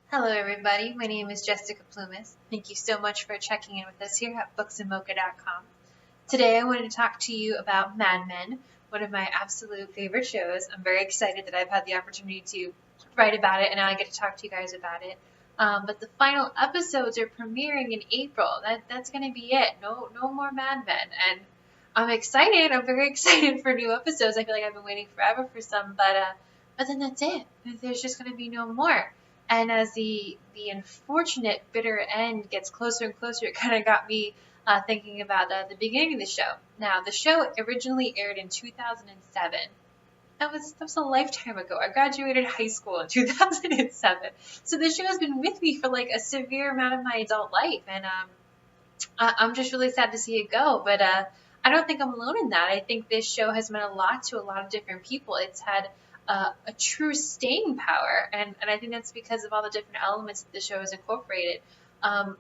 Hello, everybody. My name is Jessica Plumas. Thank you so much for checking in with us here at Booksandmocha.com. Today, I wanted to talk to you about Mad Men, one of my absolute favorite shows. I'm very excited that I've had the opportunity to write about it, and now I get to talk to you guys about it. But the final episodes are premiering in April. That's going to be it. No more Mad Men, and I'm excited. I'm very excited for new episodes. I feel like I've been waiting forever for some, but then that's it. There's just going to be no more. And as the unfortunate bitter end gets closer and closer, it kind of got me thinking about the beginning of the show. Now, the show originally aired in 2007. That was a lifetime ago. I graduated high school in 2007, so the show has been with me for like a severe amount of my adult life, and I'm just really sad to see it go. But I don't think I'm alone in that. I think this show has meant a lot to a lot of different people. It's had a true staying power, and I think that's because of all the different elements that the show has incorporated. Um,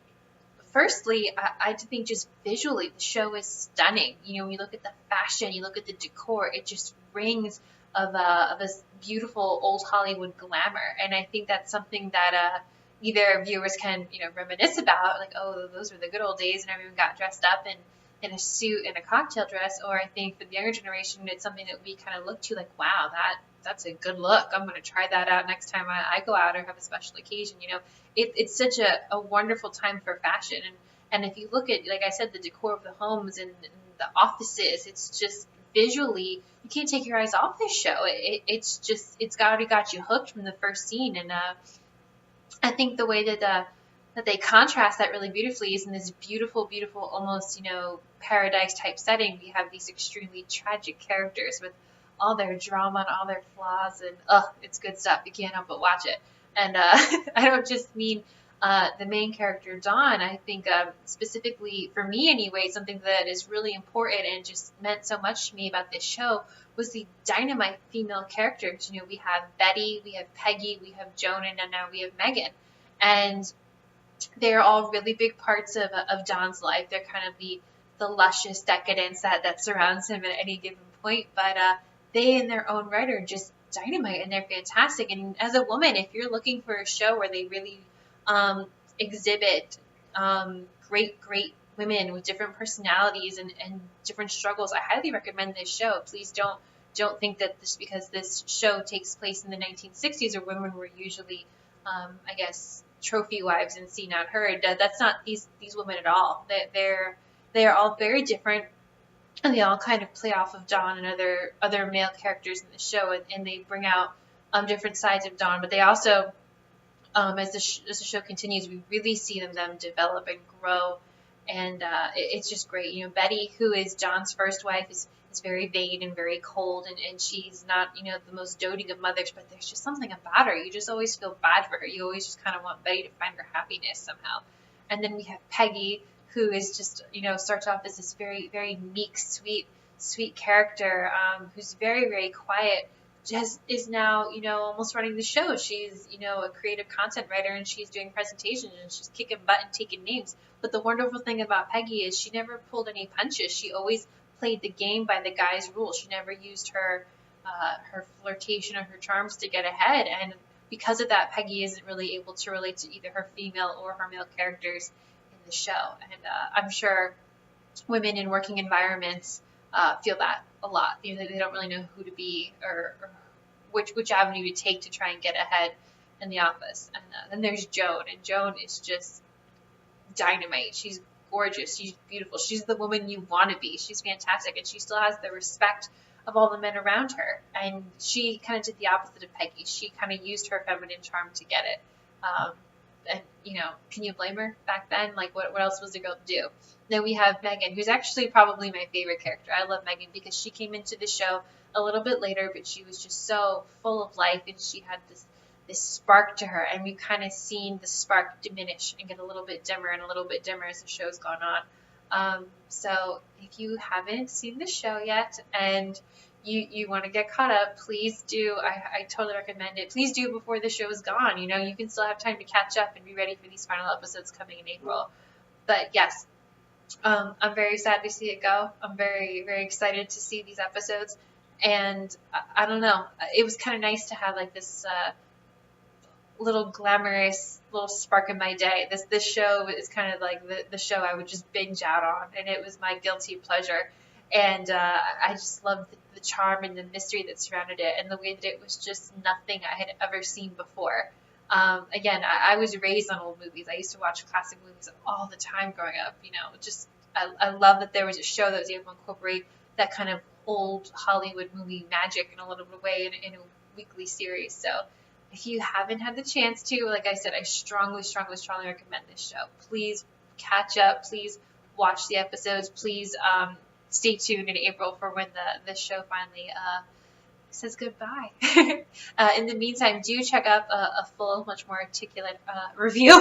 Firstly, I think just visually, the show is stunning. You know, when you look at the fashion, you look at the decor, it just rings of a beautiful old Hollywood glamour. And I think that's something that either viewers can, reminisce about, like, oh, those were the good old days and everyone got dressed up in a suit and a cocktail dress. Or I think for the younger generation, it's something that we kind of look to like, wow, that's a good look. I'm going to try that out next time I go out or have a special occasion. It's such a wonderful time for fashion. And if you look at, like I said, the decor of the homes and the offices, it's just visually, you can't take your eyes off this show. It's already got you hooked from the first scene. And I think the way that they contrast that really beautifully is in this beautiful, beautiful, almost, paradise type setting. We have these extremely tragic characters with all their drama and all their flaws, and it's good stuff. You can't help but watch it. And I don't just mean the main character Dawn. I think specifically for me anyway, something that is really important and just meant so much to me about this show was the dynamite female characters. We have Betty, we have Peggy, we have Joan, and now we have Megan. And they're all really big parts of Dawn's life. They're kind of the luscious decadence that surrounds him at any given point. But they in their own right are just dynamite, and they're fantastic. And as a woman, if you're looking for a show where they really exhibit great women with different personalities and different struggles, I highly recommend this show. Please don't think that just because this show takes place in the 1960s, where women were usually, I guess, trophy wives and seen not heard. That's not these women at all. They're all very different, and they all kind of play off of Dawn and other male characters in the show, and they bring out different sides of Dawn. But they also, as the show continues, we really see them develop and grow, and it's just great. Betty, who is John's first wife, is very vain and very cold, and she's not, the most doting of mothers, but there's just something about her. You just always feel bad for her. You always just kind of want Betty to find her happiness somehow. And then we have Peggy, who is just, starts off as this very, very meek, sweet character, who's very, very quiet, just is now, almost running the show. She's, a creative content writer, and she's doing presentations, and she's kicking butt and taking names. But the wonderful thing about Peggy is she never pulled any punches. She always played the game by the guy's rules. She never used her flirtation or her charms to get ahead. And because of that, Peggy isn't really able to relate to either her female or her male characters in the show. And I'm sure women in working environments feel that a lot. They don't really know who to be or which avenue to take to try and get ahead in the office. And then there's Joan, and Joan is just dynamite. She's gorgeous. She's beautiful. She's the woman you want to be. She's fantastic, and she still has the respect of all the men around her. And she kind of did the opposite of Peggy. She kind of used her feminine charm to get it. And can you blame her back then? Like, what else was the girl to do? Then we have Megan, who's actually probably my favorite character. I love Megan because she came into the show a little bit later, but she was just so full of life, and she had this spark to her, and we've kind of seen the spark diminish and get a little bit dimmer and a little bit dimmer as the show's gone on. So if you haven't seen the show yet and you want to get caught up, please do. I totally recommend it. Please do before the show is gone. You can still have time to catch up and be ready for these final episodes coming in April. But yes, I'm very sad to see it go. I'm very, very excited to see these episodes. And I don't know, it was kind of nice to have like this little glamorous little spark in my day. This show is kind of like the show I would just binge out on, and it was my guilty pleasure. And I just loved the charm and the mystery that surrounded it, and the way that it was just nothing I had ever seen before. Again, I was raised on old movies. I used to watch classic movies all the time growing up. Just I love that there was a show that was able to incorporate that kind of old Hollywood movie magic in a little bit of way in a weekly series. So if you haven't had the chance to, like I said, I strongly, strongly, strongly recommend this show. Please catch up. Please watch the episodes. Please stay tuned in April for when the show finally says goodbye. In the meantime, do check out a full, much more articulate review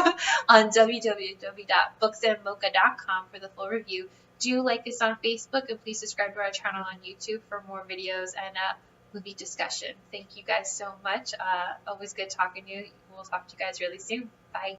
on www.booksandmocha.com for the full review. Do like us on Facebook, and please subscribe to our channel on YouTube for more videos and movie discussion. Thank you guys so much. Always good talking to you. We'll talk to you guys really soon. Bye.